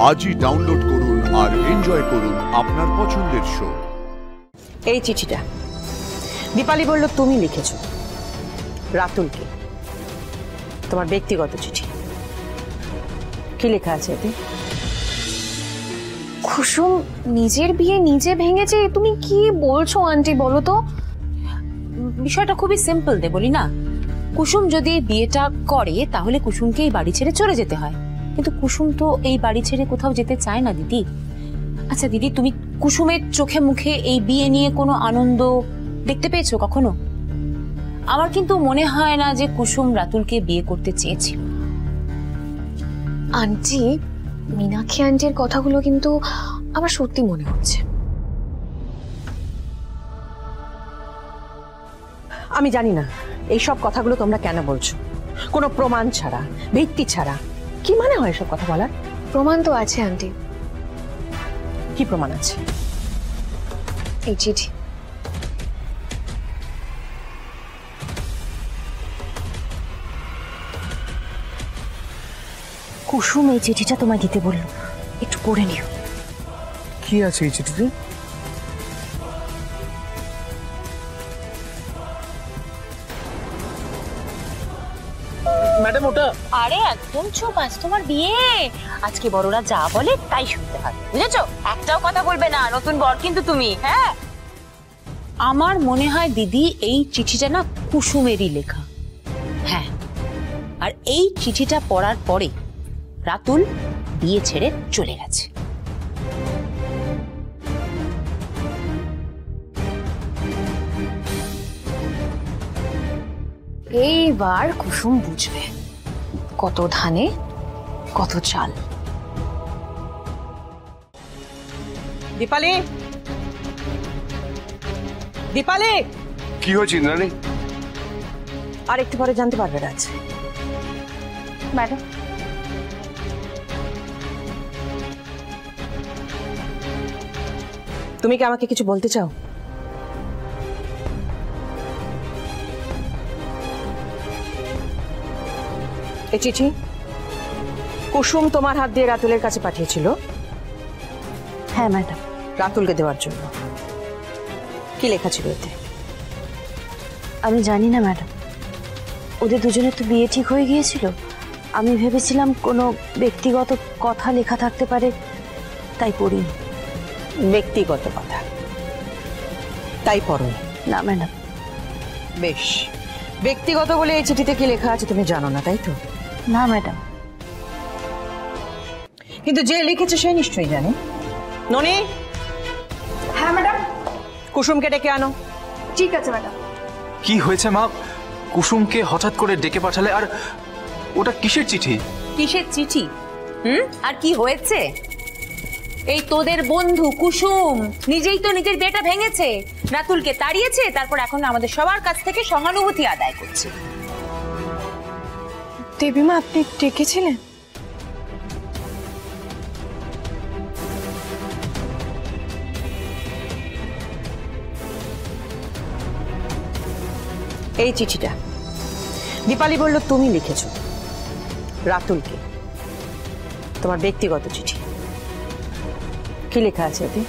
আজই ডাউনলোড করুন আর এনজয় করুন আপনার পছন্দের শো। এই চিঠিটা দীপালি বলল তুমি লিখেছো রাতুলকে, তোমার ব্যক্তিগত চিঠি। কি লেখা আছে এতে? কুসুম নিজের বিয়ে নিজে ভেঙেছে? তুমি কি বলছো আন্টি, বলো তো। বিষয়টা খুবই সিম্পল দে, বলি না। কুসুম যদি বিয়েটা করে তাহলে কুসুমকে এই বাড়ি ছেড়ে চলে যেতে হয়, কিন্তু কুসুম তো এই বাড়ি ছেড়ে কোথাও যেতে চায় না দিদি। আচ্ছা দিদি, তুমি কুসুমের চোখে মুখে এই বিয়ে নিয়ে কোনো আনন্দ দেখতে পেয়েছো কখনো? আমার কিন্তু মনে হয় না যে কুসুম রাতুলকে বিয়ে করতে চেয়েছিল। আন্টি, মীনাক্ষী আন্টির কথাগুলো কিন্তু আমার সত্যি মনে হচ্ছে। আমি জানি না এই সব কথাগুলো তোমরা কেন বলছো, কোনো প্রমাণ ছাড়া, ভিত্তি ছাড়া। কি মানে হয় এসব কথা বলার? প্রমাণ তো আছে আন্টি। কি প্রমাণ আছে? এই চিঠি। কুসুম এই চিঠিটা তোমায় দিতে বলল, একটু পড়ে নিও। কি আছে এই চিঠিতে? ম্যাডাম ওটা। আরে একদম চুপ, আজ তোমার বিয়ে। আজকে বড়রা যা বলে তাই শুনতে হবে, বুঝেছো? একটাও কথা বলবে না, নতুন বর কিন্তু তুমি। হ্যাঁ, আমার মনে হয় দিদি এই চিঠিটা না কুসুমেরই লেখা। হ্যাঁ, আর এই চিঠিটা পড়ার পরে রাতুল বিয়ে ছেড়ে চলে গেছে। এইবার কুসুম বুঝবে কত ধানে কত চাল। দীপালি, দীপালি। কি হয়েছে ইন্দ্রাণী? আর একটু পরে জানতে পারবে রাজ। ম্যাডাম, তুমি কি আমাকে কিছু বলতে চাও? এই চিঠি কুসুম তোমার হাত দিয়ে রাতুলের কাছে পাঠিয়েছিল? হ্যাঁ ম্যাডাম। রাতুলকে দেওয়ার জন্য। কি লেখা ছিল এতে? আমি জানি না ম্যাডাম, ওদের দুজনের তো বিয়ে ঠিক হয়ে গিয়েছিল। আমি ভেবেছিলাম কোনো ব্যক্তিগত কথা লেখা থাকতে পারে, তাই পড়ি। ব্যক্তিগত কথা তাই পড়ো? না ম্যাডাম। বেশ, ব্যক্তিগত বলে এই চিঠিতে কি লেখা আছে তুমি জানো না, তাই তো? না ম্যাডাম। কিন্তু যে লিখেছে সে নিশ্চয়ই জানে। ননি। হ্যাঁ ম্যাডাম। কুসুমকে ডেকে আনো। ঠিক আছে ম্যাডাম। কি হয়েছে মা? কুসুমকে হঠাৎ করে ডেকে পাঠালে, আর ওটা কিসের চিঠি? কিসের চিঠি? আর কি হয়েছে? এই তোদের বন্ধু কুসুম নিজেই তো নিজের বিয়েটা ভেঙেছে, রাতুলকে তাড়িয়েছে, তারপর এখন আমাদের সবার কাছ থেকে সহানুভূতি আদায় করছে। দেবীমা, আপনি ডেকেছিলেন? এই চিঠিটা দীপালি বলল তুমি লিখেছো রাতুলকে, তোমার ব্যক্তিগত চিঠি। কি লেখা আছে এতে?